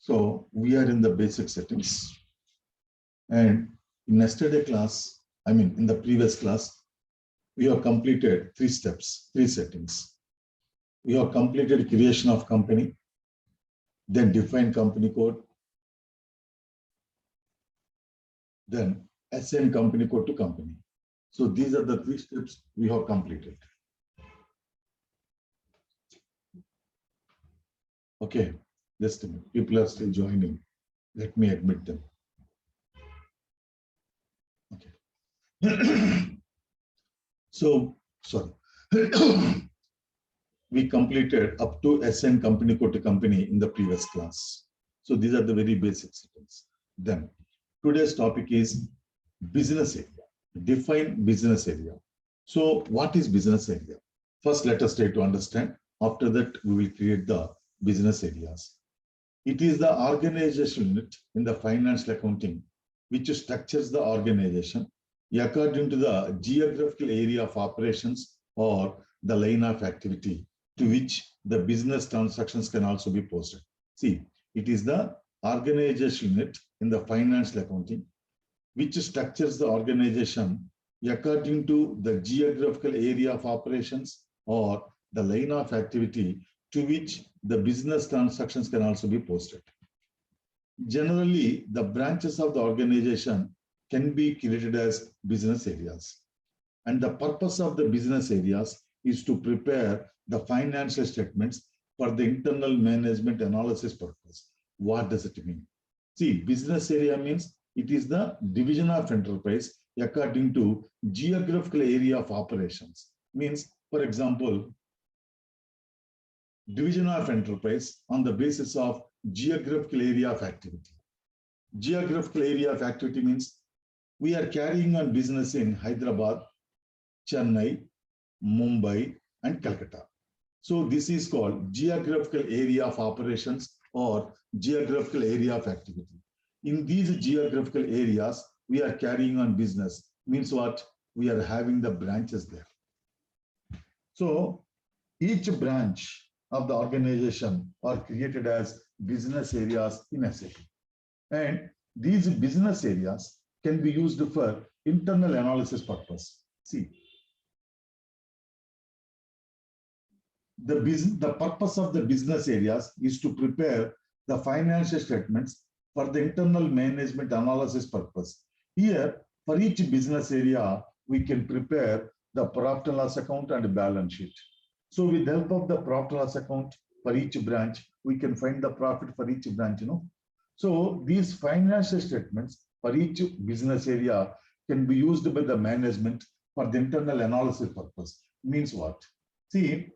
So we are in the basic settings. And in yesterday class, in the previous class, we have completed 3 steps, 3 settings. We have completed creation of company, then define company code, then assign company code to company. So these are the 3 steps we have completed. Okay, just a minute. People are still joining. Let me admit them. Okay. So, sorry. We completed up to assign company code to company in the previous class. So these are the very basic settings. Then today's topic is business area. Define business area. So what is business area? First, let us try to understand. After that, we will create the business areas. It is the organizational unit in the financial accounting which structures the organization according to the geographical area of operations or the line of activity to which the business transactions can also be posted. See, it is the organizational unit in the financial accounting which structures the organization according to the geographical area of operations or the line of activity to which the business transactions can also be posted. Generally, the branches of the organization can be created as business areas. And the purpose of the business areas is to prepare the financial statements for the internal management analysis purpose. What does it mean? See, business area means it is the division of enterprise according to geographical area of operations. Means, for example, division of enterprise on the basis of geographical area of activity. Geographical area of activity means we are carrying on business in Hyderabad, Chennai, Mumbai, and Calcutta. So this is called geographical area of operations or geographical area of activity. In these geographical areas, we are carrying on business. Means what? We are having the branches there. So each branch of the organization are created as business areas in SAP. And these business areas can be used for internal analysis purpose. See, the purpose of the business areas is to prepare the financial statements for the internal management analysis purpose. Here, for each business area, we can prepare the profit and loss account and balance sheet. So with the help of the profit and loss account for each branch, we can find the profit for each branch, So these financial statements for each business area can be used by the management for the internal analysis purpose. Means what? See,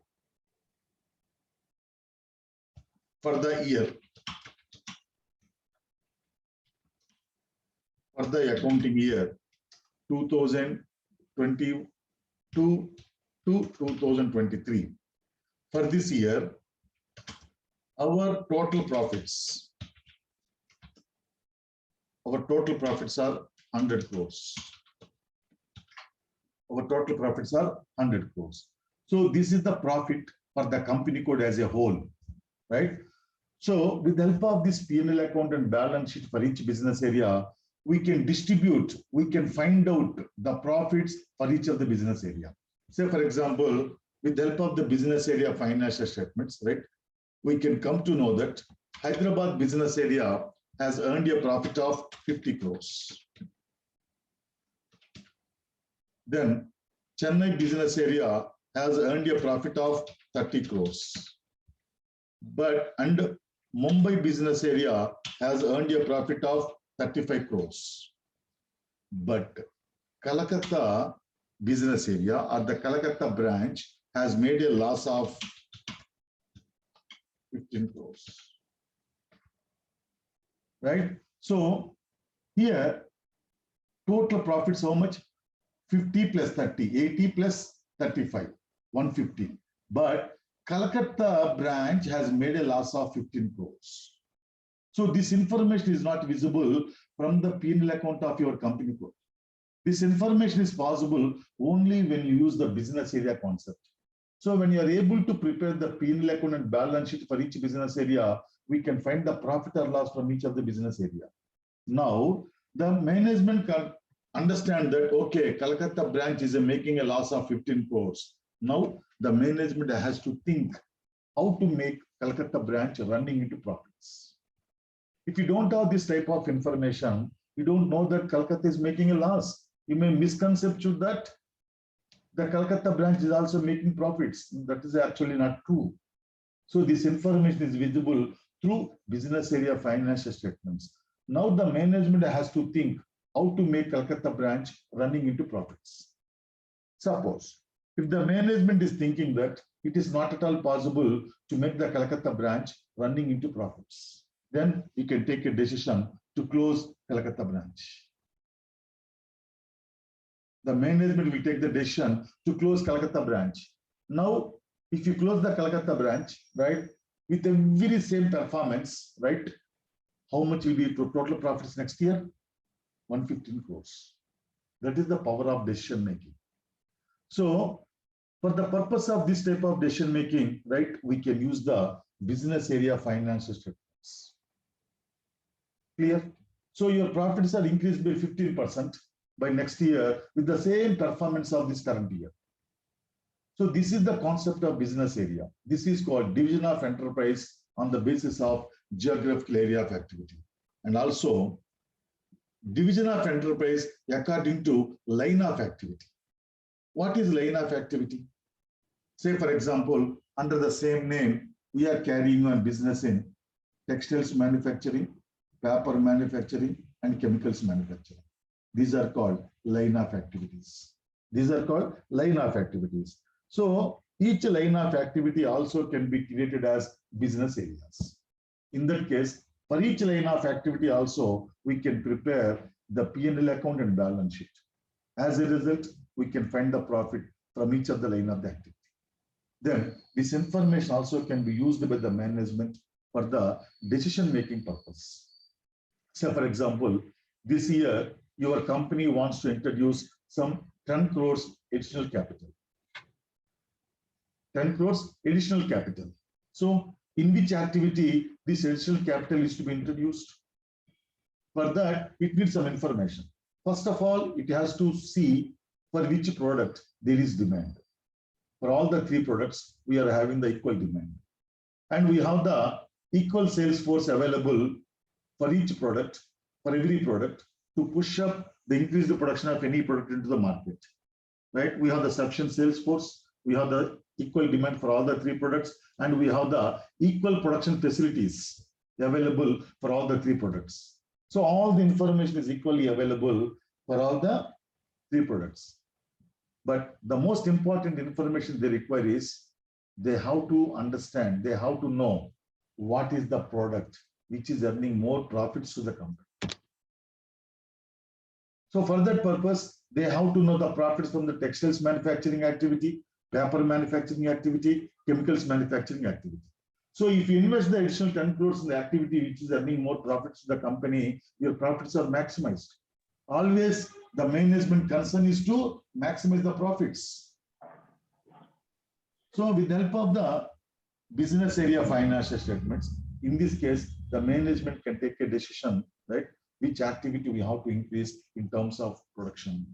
for the year, for the accounting year 2022 to 2023, for this year, our total profits are 100 crores. Our total profits are 100 crores. So this is the profit for the company code as a whole, right? So with the help of this P&L account and balance sheet for each business area, we can distribute, we can find out the profits for each of the business area. Say, for example, with the help of the business area financial statements, right, we can come to know that Hyderabad business area has earned a profit of 50 crores. Then Chennai business area has earned a profit of 30 crores. And Mumbai business area has earned a profit of 35 crores. But Calcutta business area or the Calcutta branch has made a loss of 15 crores. Right? So here, total profits how much? 50 plus 30, 80 plus 35, 150. But Calcutta branch has made a loss of 15 crores. So this information is not visible from the P&L account of your company code. This information is possible only when you use the business area concept. So when you are able to prepare the P&L account and balance sheet for each business area, we can find the profit or loss from each of the business area. Now, the management can understand that, okay, Calcutta branch is making a loss of 15 crores. Now, the management has to think how to make Calcutta branch running into profits. If you don't have this type of information, you don't know that Calcutta is making a loss. You may misconception that the Calcutta branch is also making profits. That is actually not true. So this information is visible through business area financial statements. Now the management has to think how to make Calcutta branch running into profits. Suppose if the management is thinking that it is not at all possible to make the Calcutta branch running into profits, then you can take a decision to close Calcutta branch. The management will take the decision to close Calcutta branch. Now, if you close the Calcutta branch, right, with the very same performance, right, how much will be total profits next year? 115 crores. That is the power of decision making. So, for the purpose of this type of decision making, right, we can use the business area financial statements. Clear? So your profits are increased by 15% by next year with the same performance of this current year. So this is the concept of business area. This is called division of enterprise on the basis of geographical area of activity. And also division of enterprise according to line of activity. What is line of activity? Say, for example, under the same name, we are carrying on business in textiles manufacturing, paper manufacturing, and chemicals manufacturing. These are called line of activities. These are called line of activities. So each line of activity also can be created as business areas. In that case, for each line of activity also, we can prepare the P&L account and balance sheet. As a result, we can find the profit from each of the line of the activity. Then this information also can be used by the management for the decision-making purpose. So for example, this year, your company wants to introduce some 10 crores additional capital. 10 crores additional capital. So in which activity this additional capital is to be introduced? For that, it needs some information. First of all, it has to see for which product there is demand. For all the three products, we are having the equal demand. And we have the equal sales force available for each product, for every product, to push up the increase the production of any product into the market. Right? We have the sufficient sales force, we have the equal demand for all the three products, and we have the equal production facilities available for all the three products. So all the information is equally available for all the three products. But the most important information they require is they have to understand, they have to know what is the product which is earning more profits to the company. So for that purpose, they have to know the profits from the textiles manufacturing activity, paper manufacturing activity, chemicals manufacturing activity. So if you invest the additional 10 crores in the activity which is earning more profits to the company, your profits are maximized. Always the management concern is to maximize the profits. So with the help of the business area financial statements, in this case, the management can take a decision, right? Which activity we have to increase in terms of production.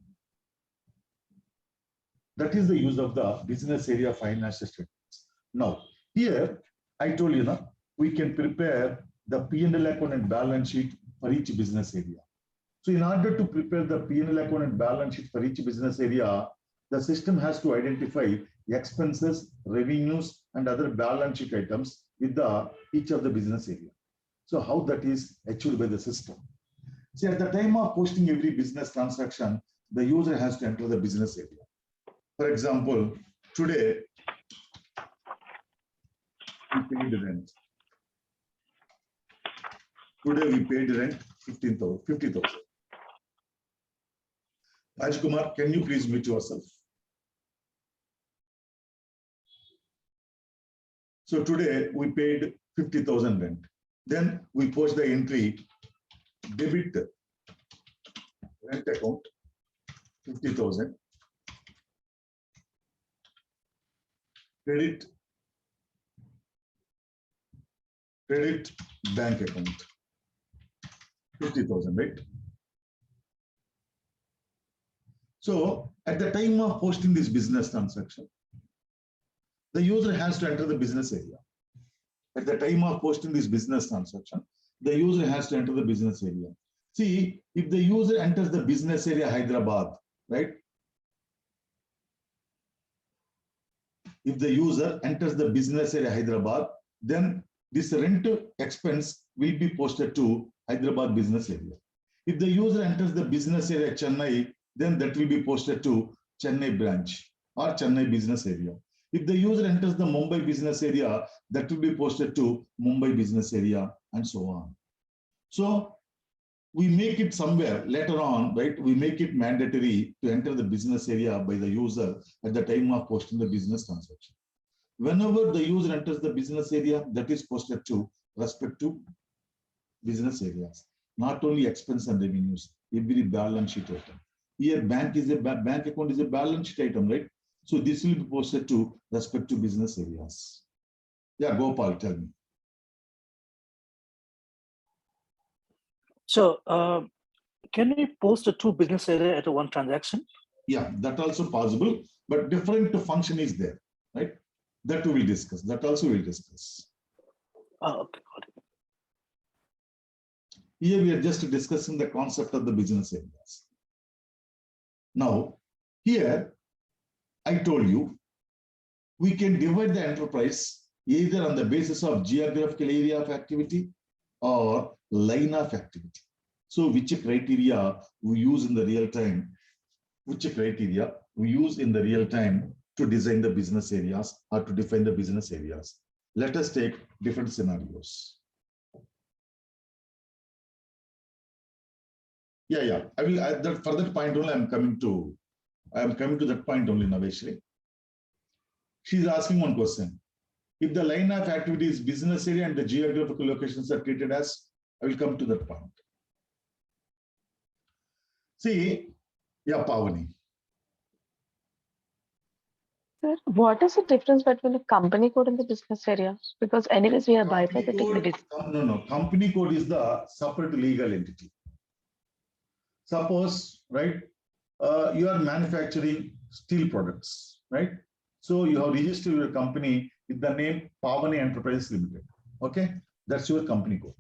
That is the use of the business area financial statements. Now, here, I told you, we can prepare the P&L account and balance sheet for each business area. So in order to prepare the P&L account and balance sheet for each business area, the system has to identify expenses, revenues, and other balance sheet items with each of the business area. So how that is achieved by the system? See, at the time of posting every business transaction, the user has to enter the business area. For example, today, we paid rent. Today we paid rent 50,000. Rajkumar, can you please mute yourself? So today we paid 50,000 rent. Then we post the entry, debit rent account 50,000, credit bank account, 50,000, right? So at the time of posting this business transaction, the user has to enter the business area. At the time of posting this business transaction, the user has to enter the business area. See, if the user enters the business area Hyderabad, right? If the user enters the business area Hyderabad, then this rent expense will be posted to Hyderabad business area. If the user enters the business area Chennai, then that will be posted to Chennai branch or Chennai business area. If the user enters the Mumbai business area, that will be posted to Mumbai business area and so on. So we make it somewhere later on, right? We make it mandatory to enter the business area by the user at the time of posting the business transaction. Whenever the user enters the business area, that is posted to respective business areas. Not only expense and revenues, every balance sheet item. Here, bank account is a balance sheet item, right? So this will be posted to respective business areas. Yeah, Gopal, tell me. So, can we post two business area at one transaction? Yeah, that also possible, but different function is there, right? That we will discuss. That also we'll discuss. Oh, okay, got it. Here we are just discussing the concept of the business areas. Now, here I told you we can divide the enterprise either on the basis of geographical area of activity or line of activity. So which criteria we use in the real time, to design the business areas or to define the business areas. Let us take different scenarios. Yeah. I will add that for that point only. I am coming to that point only, Naveshri. She is asking one question. If the line of activity is business area and the geographical locations are treated as, I will come to that point. See, yeah, Pavani. Sir, what is the difference between the company code and the business area? Because anyways, we are bifurcating the business. No. Company code is the separate legal entity. Suppose, right, you are manufacturing steel products, right? So you have registered your company with the name Pavani Enterprises Limited. Okay, that's your company code.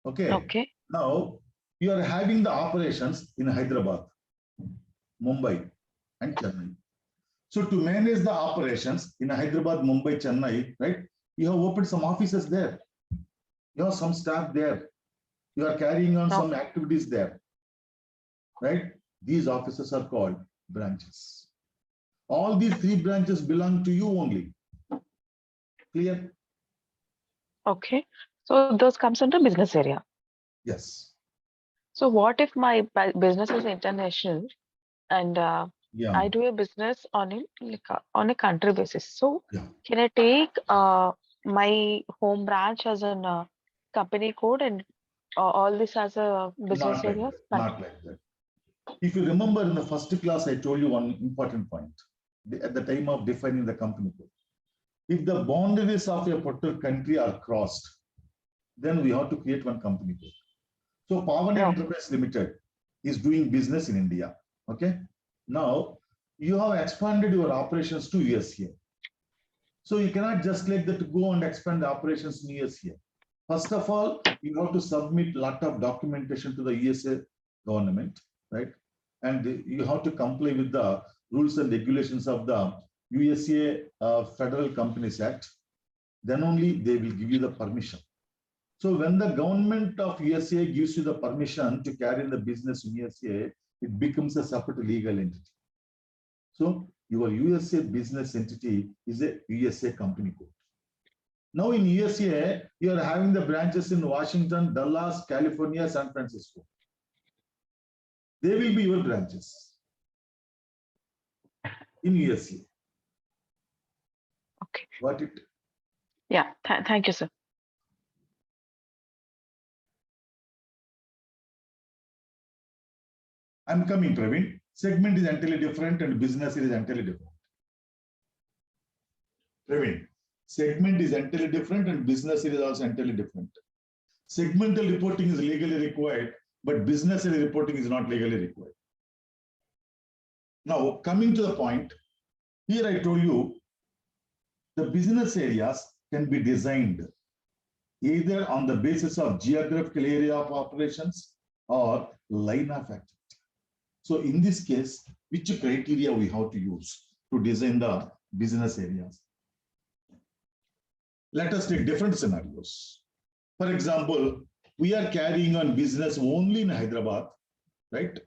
Okay. Now you are having the operations in Hyderabad, Mumbai, and Chennai. So to manage the operations in Hyderabad, Mumbai, Chennai, right? You have opened some offices there. You have some staff there. You are carrying on some activities there, right? These offices are called branches. All these three branches belong to you only. Clear? Okay. So those comes under business area. Yes. So what if my business is international and I do a business on a country basis? So can I take my home branch as a company code and all this as a business area? Not like that. If you remember in the first class, I told you one important point at the time of defining the company code. If the boundaries of a particular country are crossed, then we have to create one company code. So Pavani Enterprise Limited is doing business in India. Okay. Now you have expanded your operations to USA. So you cannot just like that go and expand the operations in USA. First of all, you have to submit a lot of documentation to the USA government, right? And you have to comply with the rules and regulations of the USA Federal Companies Act. Then only they will give you the permission. So when the government of USA gives you the permission to carry the business in USA, it becomes a separate legal entity. So your USA business entity is a USA company code. Now in USA, you are having the branches in Washington, Dallas, California, San Francisco. They will be your branches in USA. Okay. Got it? Yeah. Thank you, sir. I'm coming, Praveen. Segment is entirely different and business is entirely different. Praveen, segment is entirely different and business area is also entirely different. Segmental reporting is legally required, but business area reporting is not legally required. Now, coming to the point, here I told you the business areas can be designed either on the basis of geographical area of operations or line of activity. So in this case, which criteria we have to use to design the business areas? Let us take different scenarios. For example, we are carrying on business only in Hyderabad, right?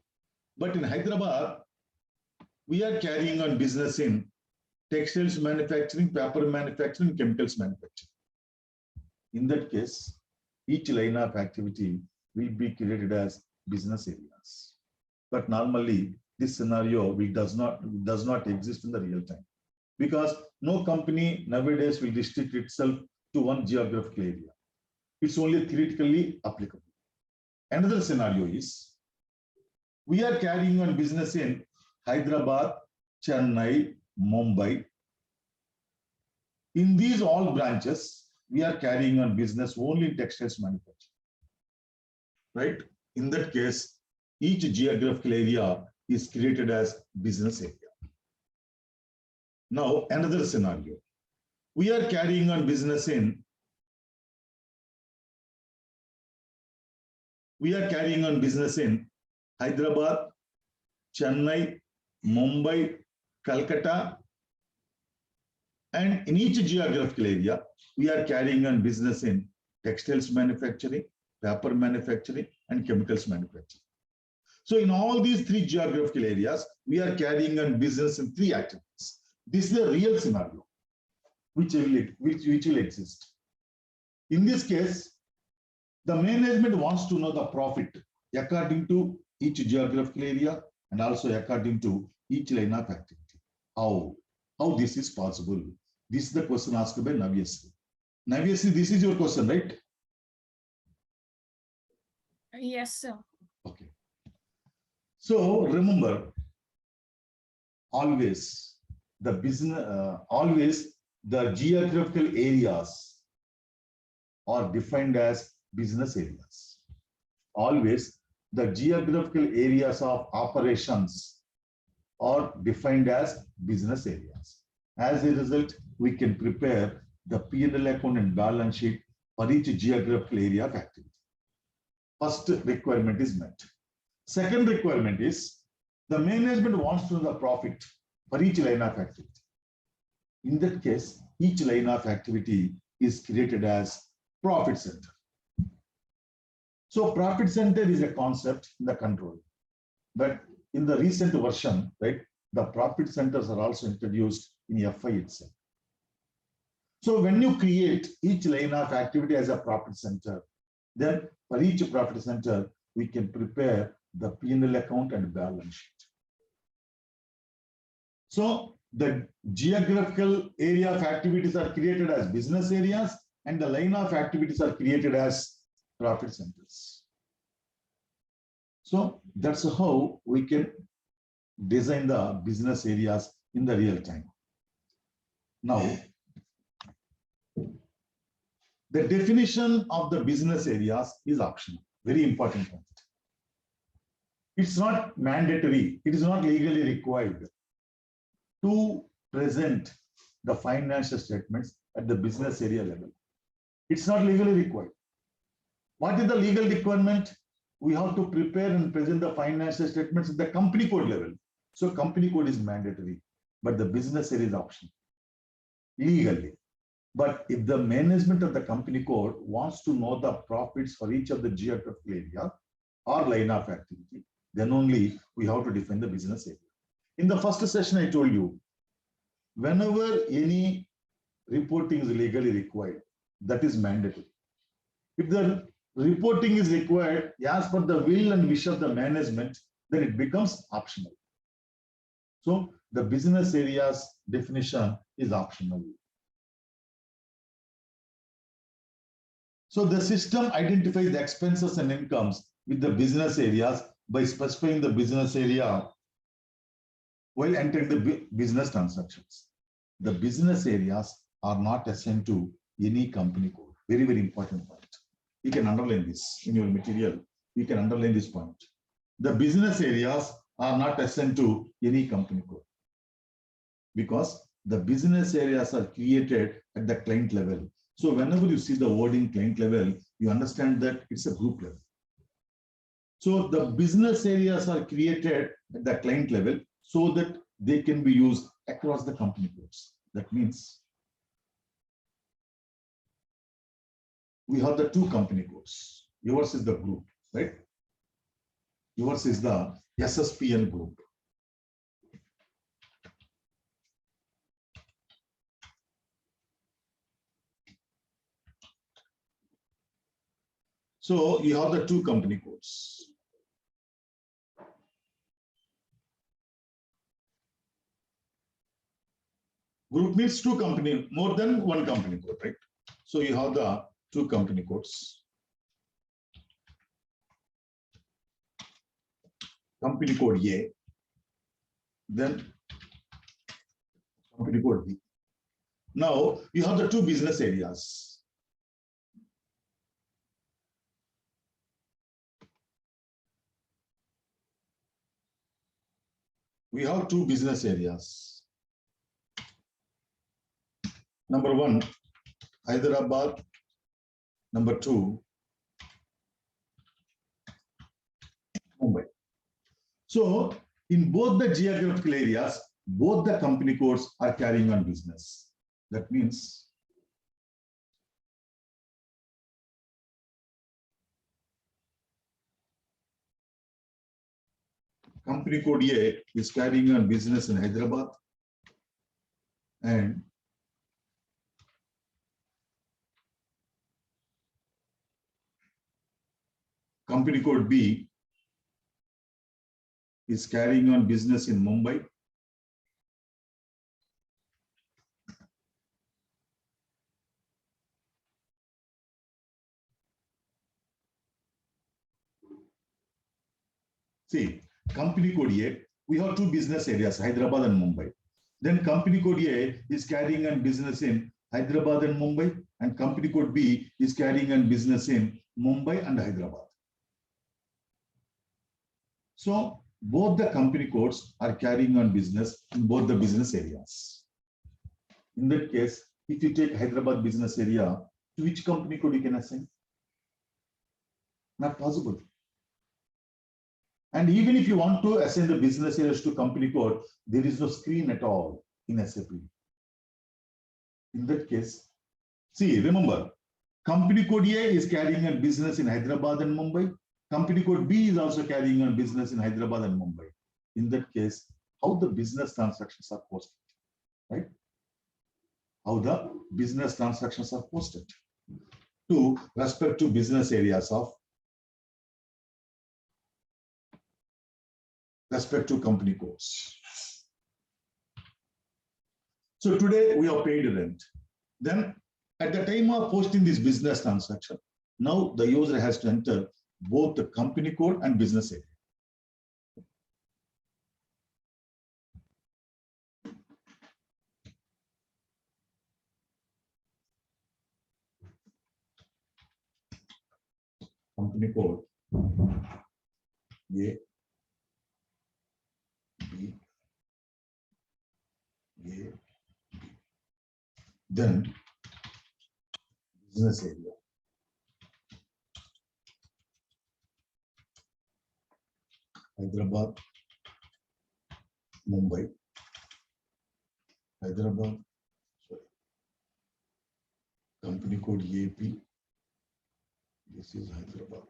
But in Hyderabad, we are carrying on business in textiles manufacturing, paper manufacturing, chemicals manufacturing. In that case, each line of activity will be created as business areas. But normally, this scenario does not exist in the real time, because no company nowadays will restrict itself to one geographical area. It's only theoretically applicable. Another scenario is, we are carrying on business in Hyderabad, Chennai, Mumbai. In these all branches, we are carrying on business only in textiles manufacturing, right? In that case, each geographical area is created as business area. Now, another scenario. We are carrying on business in Hyderabad, Chennai, Mumbai, Calcutta, and in each geographical area, we are carrying on business in textiles manufacturing, paper manufacturing, and chemicals manufacturing. So in all these three geographical areas, we are carrying on business in three activities. This is a real scenario which will exist. In this case, the management wants to know the profit according to each geographical area and also according to each line of activity. How this is possible? This is the question asked by Navyasri. Navyasri, this is your question, right? Yes, sir. Okay. So remember, always the geographical areas are defined as business areas. Always the geographical areas of operations are defined as business areas. As a result, we can prepare the P&L account and balance sheet for each geographical area of activity. First requirement is met. Second requirement is the management wants to know the profit for each line of activity. In that case, each line of activity is created as profit center. So profit center is a concept in the control, but in the recent version, right, the profit centers are also introduced in FI itself. So when you create each line of activity as a profit center, then for each profit center, we can prepare the P&L account and balance sheet. So the geographical area of activities are created as business areas and the line of activities are created as profit centers. So that's how we can design the business areas in the real time. Now, the definition of the business areas is optional. Very important point. It's not mandatory. It is not legally required to present the financial statements at the business area level. It's not legally required. What is the legal requirement? We have to prepare and present the financial statements at the company code level. So company code is mandatory, but the business area is optional legally. But if the management of the company code wants to know the profits for each of the geographical area or line of activity, then only we have to define the business area. In the first session, I told you, whenever any reporting is legally required, that is mandatory. If the reporting is required as per the will and wish of the management, then it becomes optional. So the business areas definition is optional. So the system identifies the expenses and incomes with the business areas by specifying the business area while entering the business transactions. The business areas are not assigned to any company code. Very, very important point. You can underline this in your material. You can underline this point. The business areas are not assigned to any company code because the business areas are created at the client level. So whenever you see the wording client level, you understand that it's a group level. So the business areas are created at the client level so that they can be used across the company codes. That means we have the two company codes. Yours is the group, right? Yours is the SSPN group. So you have the two company codes. Group means two company, more than one company code, right? So you have the two company codes. Company code A, then company code B. Now you have the two business areas. We have two business areas. Number one, Hyderabad. Number two, Mumbai. So in both the geographical areas, both the company codes are carrying on business. That means company code A is carrying on business in Hyderabad and company code B is carrying on business in Mumbai. See, company code A, we have two business areas, Hyderabad and Mumbai. Then company code A is carrying on business in Hyderabad and Mumbai, and company code B is carrying on business in Mumbai and Hyderabad. So both the company codes are carrying on business in both the business areas. In that case, if you take Hyderabad business area, to which company code you can assign? Not possible. And even if you want to assign the business areas to company code, there is no screen at all in SAP. In that case, see, remember, company code A is carrying on business in Hyderabad and Mumbai. Company code B is also carrying on business in Hyderabad and Mumbai. In that case, how the business transactions are posted, right? How the business transactions are posted to respect to business areas of respect to company codes. So today we have paid rent. Then at the time of posting this business transaction, now the user has to enter both the company code and business area. Company code A, B, A, B. Then business area. Hyderabad, Mumbai, Hyderabad, sorry. Company code AP. This is Hyderabad.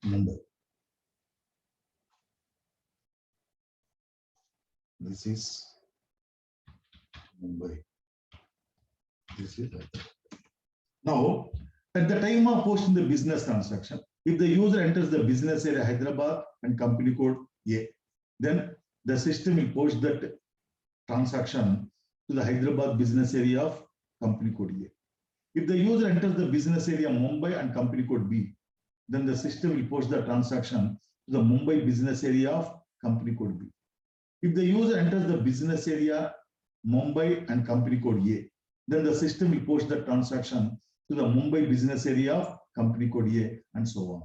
Mumbai. This is Mumbai. This is Hyderabad. Now, at the time of posting the business transaction, if the user enters the business area Hyderabad and company code A, then the system will post that transaction to the Hyderabad business area of company code A. If the user enters the business area Mumbai and company code B, then the system will post the transaction to the Mumbai business area of company code B. If the user enters the business area, Mumbai and company code A, then the system will post the transaction to the Mumbai business area of company code A and so on.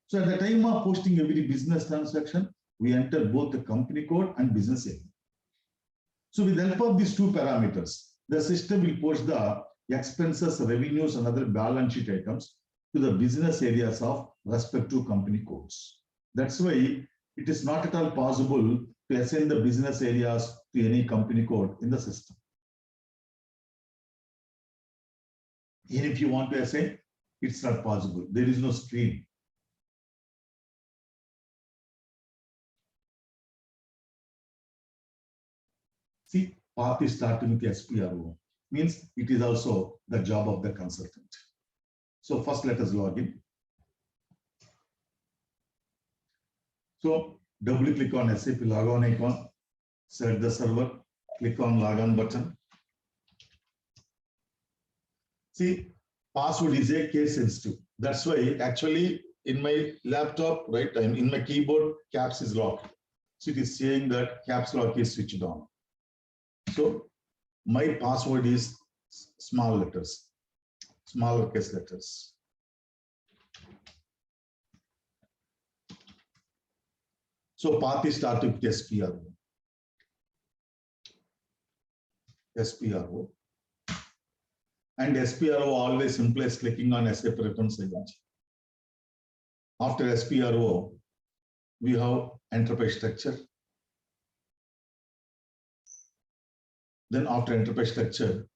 So at the time of posting every business transaction, we enter both the company code and business area. So with the help of these two parameters, the system will post the expenses, revenues, and other balance sheet items to the business areas of respective company codes. That's why it is not at all possible to assign the business areas to any company code in the system. Even if you want to assign, it's not possible. There is no screen. See, path is starting with SPRO. Means it is also the job of the consultant. So first let us log in. So double click on SAP logon icon, select the server, click on login button. See, password is a case sensitive. That's why actually in my laptop, right, in my keyboard, caps is locked. So it is saying that caps lock is switched on. So my password is small letters, small lowercase letters. So path is started with SPRO. SPRO. And SPRO always implies clicking on SAP reference image. After SPRO, we have enterprise structure. Then after enterprise structure,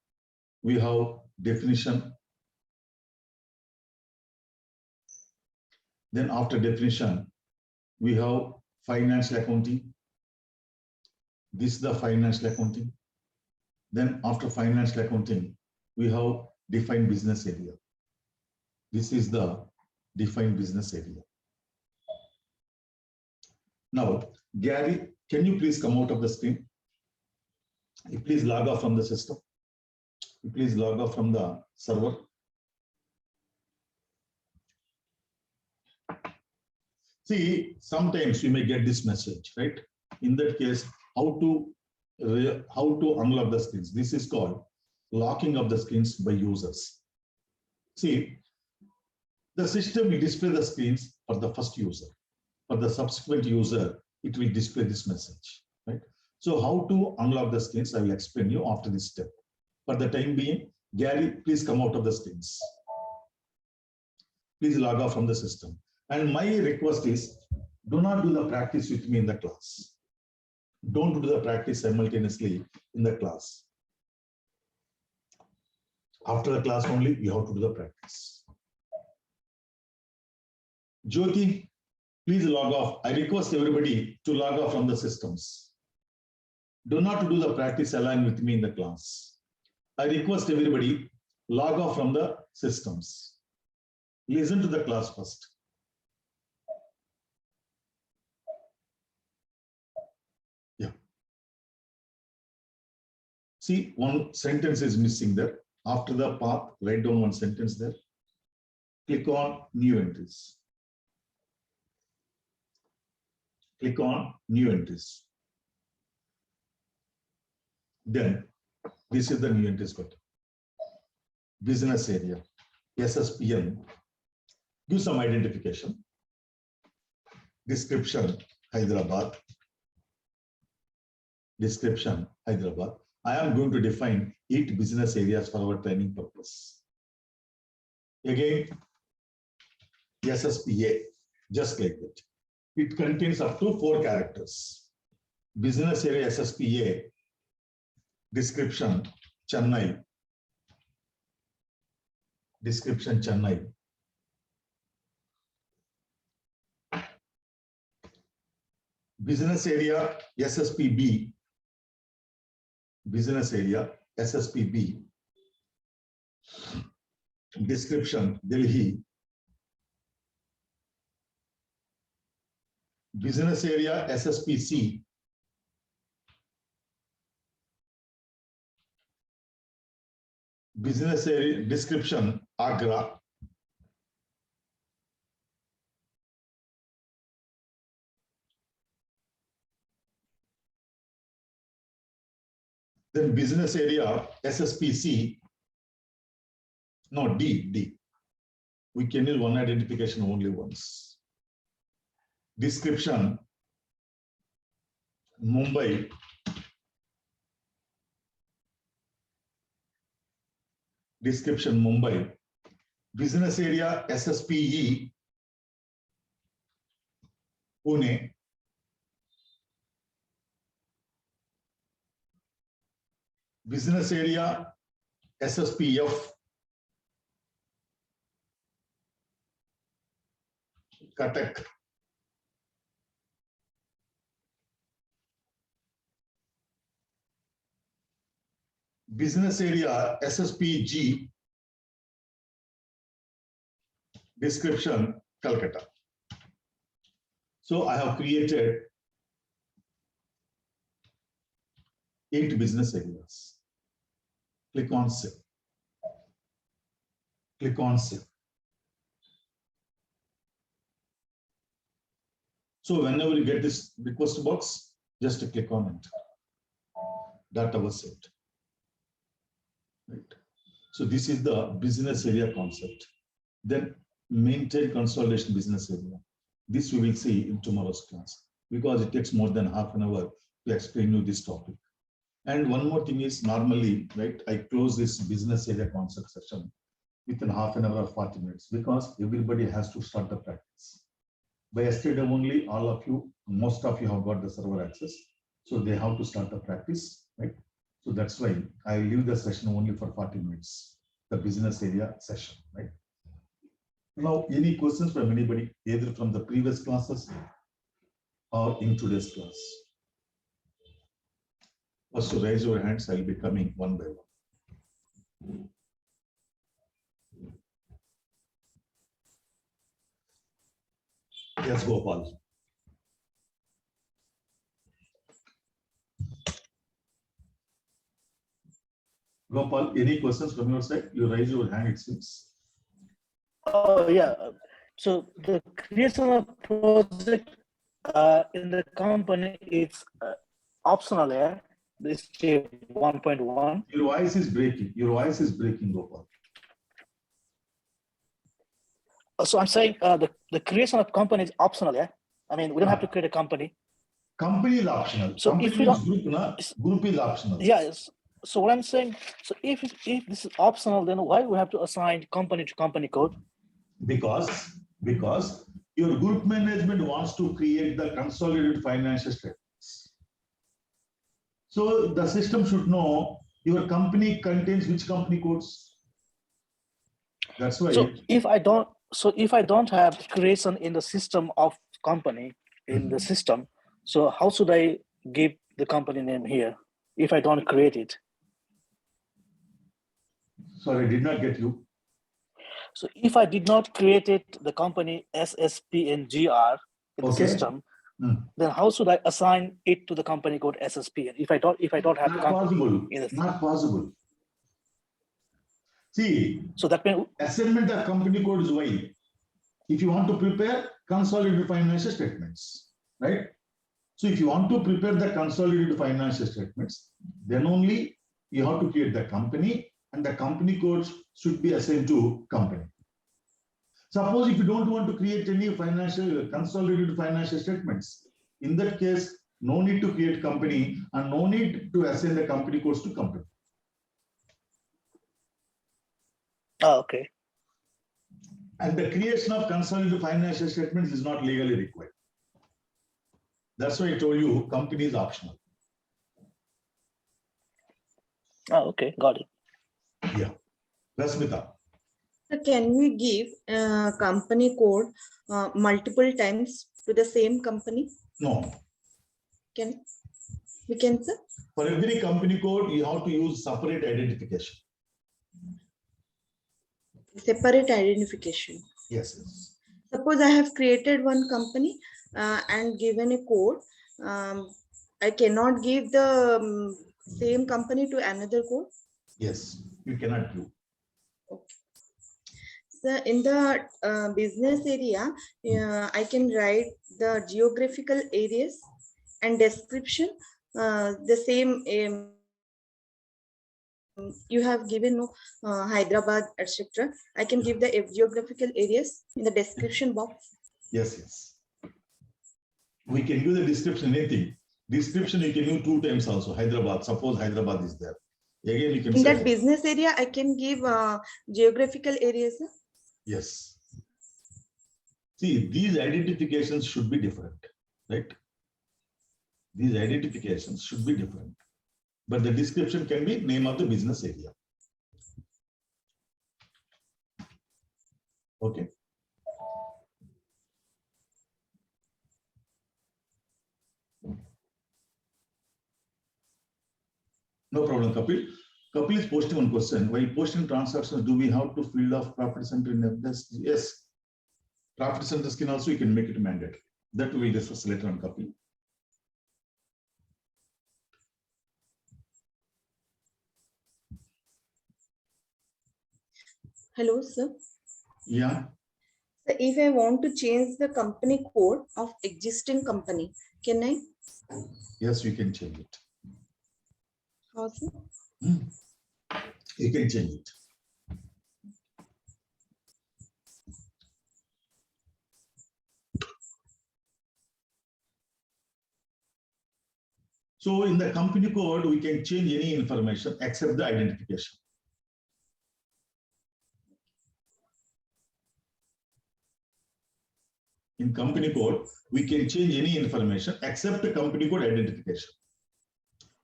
we have definition. Then after definition, we have financial accounting. This is the financial accounting. Then after financial accounting, we have defined business area. This is the defined business area. Now, Gary, can you please come out of the screen? Please log off from the system. Please log off from the server. See, sometimes you may get this message, right? In that case, how to unlock the screens. This is called locking of the screens by users. See, the system will display the screens for the first user. For the subsequent user, it will display this message, right? So how to unlock the screens, I will explain you after this step. For the time being, Gary, please come out of the screens. Please log off from the system. And my request is, do not do the practice with me in the class. Don't do the practice simultaneously in the class. After the class only, you have to do the practice. Jyoti, please log off. I request everybody to log off from the systems. Do not do the practice along with me in the class. I request everybody log off from the systems. Listen to the class first. Yeah. See, one sentence is missing there. After the path, write down one sentence there. Click on new entries. Click on new entries. Then this is the new entries button. Business area, SSPN. Give some identification. Description, Hyderabad. Description, Hyderabad. I am going to define 8 business areas for our training purpose. Again, SSPA, just like that. It contains up to 4 characters. Business area SSPA, description, Chennai. Description, Chennai. Business area SSPB. Business area SSPB. Description, Delhi. Business area SSPC. Business area description, Agra. Then business area SSPC. No, D. We can use one identification only once. Description Mumbai. Description Mumbai. Business area SSPE Pune. Business area SSPF Cuttack. Business area SSPG. Description Calcutta. So I have created 8 business areas. Click on Save. Click on Save. So whenever you get this request box, just click on it. Data was saved. Right. So this is the business area concept. Then maintain consolidation business area. This we will see in tomorrow's class because it takes more than half an hour to explain you this topic. And one more thing is normally, right, I close this business area concept session within half an hour or 40 minutes because everybody has to start the practice. By yesterday only, all of you, most of you have got the server access. So they have to start the practice, right? So that's why I leave the session only for 40 minutes, the business area session, right? Now, any questions from anybody, either from the previous classes or in today's class? First, to raise your hands, I'll be coming one by one. Yes, Gopal. Gopal, any questions from your side? You raise your hand, it seems. Oh, yeah. So the creation of project in the company is optional, yeah? This 1.1. Your voice is breaking. Your voice is breaking, Gopal. So I'm saying the creation of company is optional, yeah? I mean, we don't have to create a company. Company is optional. So company if we don't, group is optional. Yes. So what I'm saying, so if this is optional, then why we have to assign company to company code? Because your group management wants to create the consolidated financial statements. So the system should know your company contains which company codes. That's why. So if I don't have creation in the system of company in the system, so how should I give the company name here if I don't create it? Sorry, I did not get you. So if I did not create it, the company SSP and GR in the system, then how should I assign it to the company code SSP? If I don't have the company in the not possible. See, so that means assignment of company code is why. If you want to prepare consolidated financial statements, right? So if you want to prepare the consolidated financial statements, then only you have to create the company and the company codes should be assigned to company. Suppose if you don't want to create any consolidated financial statements, in that case, no need to create company and no need to assign the company codes to company. Oh, okay. And the creation of consolidated financial statements is not legally required. That's why I told you company is optional. Oh, okay, got it. Yeah. Rasmita. So can we give company code multiple times to the same company? No. We can, sir? For every company code, you have to use separate identification. Separate identification. Yes. Suppose I have created one company and given a code. I cannot give the same company to another code. Yes, you cannot do. Okay. So in the business area, I can write the geographical areas and description the same you have given Hyderabad, etc. I can give the geographical areas in the description box. Yes, yes. We can give the description, anything. Description you can use 2 times also. Hyderabad, suppose Hyderabad is there. Again, you can in say that business area, I can give geographical areas. Yes. See, these identifications should be different, right? These identifications should be different. But the description can be name of the business area. Okay. No problem, Kapil. Kapil is posting one question. While posting transactions, do we have to fill off profit center in FDS? Yes. Profit center skin also you can make it mandatory. That we will discuss later on, Kapil. Hello, sir. Yeah. So if I want to change the company code of existing company, can I? Yes, you can change it. How, sir? You can change it. So in the company code, we can change any information except the identification. In company code, we can change any information except the company code identification.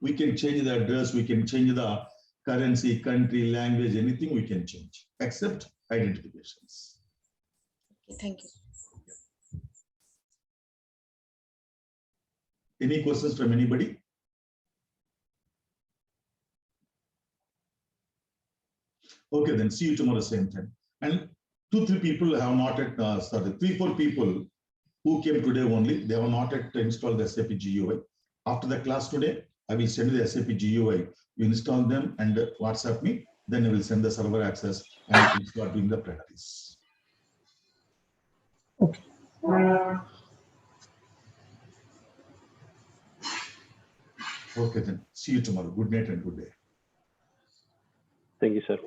We can change the address, we can change the currency, country, language, anything we can change except identifications. Okay, thank you. Any questions from anybody? Okay, then see you tomorrow same time. And 2-3 people have not yet, 3-4 people who came today only, they have not yet installed the SAP GUI. After the class today, I will send you the SAP GUI. You install them and WhatsApp me, then I will send the server access and you can start doing the practice. Okay. Okay, then see you tomorrow. Good night and good day. Thank you, sir.